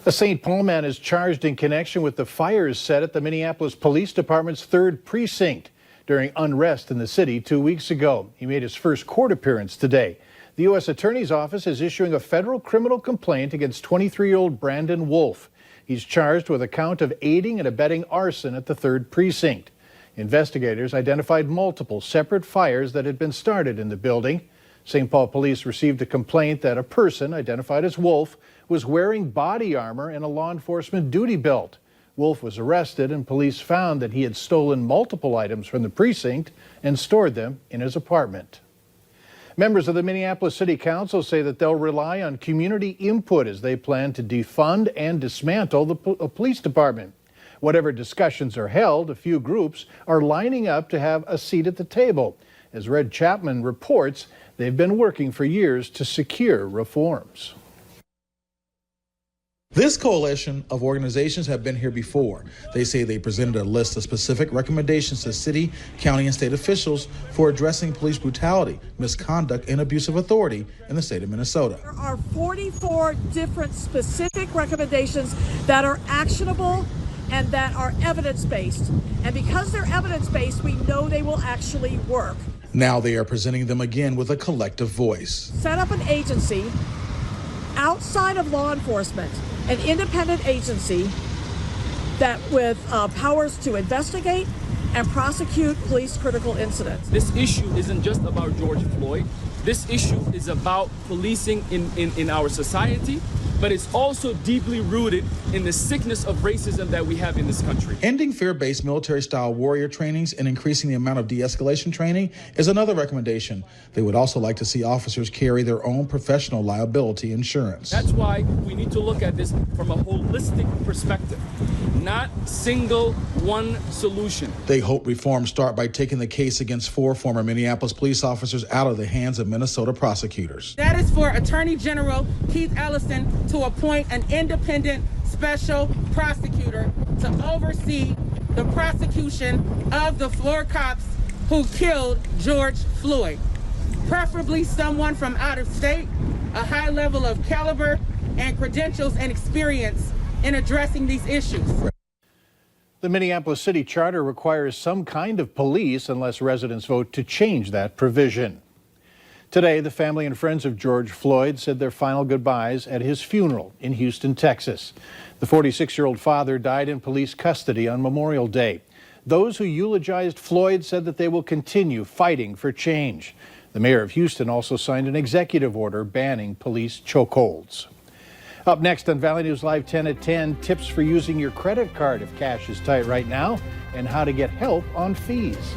A St. Paul man is charged in connection with the fires set at the Minneapolis Police Department's 3rd Precinct during unrest in the city 2 weeks ago. He made his first court appearance today. The U.S. Attorney's Office is issuing a federal criminal complaint against 23-year-old Brandon Wolf. He's charged with a count of aiding and abetting arson at the 3rd Precinct. Investigators identified multiple separate fires that had been started in the building. St. Paul police received a complaint that a person identified as Wolf was wearing body armor and a law enforcement duty belt. Wolf was arrested and police found that he had stolen multiple items from the precinct and stored them in his apartment. Members of the Minneapolis City Council say that they'll rely on community input as they plan to defund and dismantle the police department. Whatever discussions are held, a few groups are lining up to have a seat at the table. As Red Chapman reports, they've been working for years to secure reforms. This coalition of organizations have been here before. They say they presented a list of specific recommendations to city, county, and state officials for addressing police brutality, misconduct, and abuse of authority in the state of Minnesota. There are 44 different specific recommendations that are actionable and that are evidence-based. And because they're evidence-based, we know they will actually work. Now they are presenting them again with a collective voice. Set up an agency outside of law enforcement, an independent agency that with powers to investigate and prosecute police critical incidents. This issue isn't just about George Floyd. This issue is about policing in our society, but it's also deeply rooted in the sickness of racism that we have in this country. Ending fear-based military-style warrior trainings and increasing the amount of de-escalation training is another recommendation. They would also like to see officers carry their own professional liability insurance. That's why we need to look at this from a holistic perspective, not single one solution. They hope reforms start by taking the case against 4 former Minneapolis police officers out of the hands of Minnesota prosecutors. That is for Attorney General Keith Ellison to appoint an independent special prosecutor to oversee the prosecution of the floor cops who killed George Floyd. Preferably someone from out of state, a high level of caliber and credentials and experience in addressing these issues. The Minneapolis City Charter requires some kind of police unless residents vote to change that provision. Today, the family and friends of George Floyd said their final goodbyes at his funeral in Houston, Texas. The 46-year-old father died in police custody on Memorial Day. Those who eulogized Floyd said that they will continue fighting for change. The mayor of Houston also signed an executive order banning police chokeholds. Up next on Valley News Live 10 at 10, tips for using your credit card if cash is tight right now and how to get help on fees.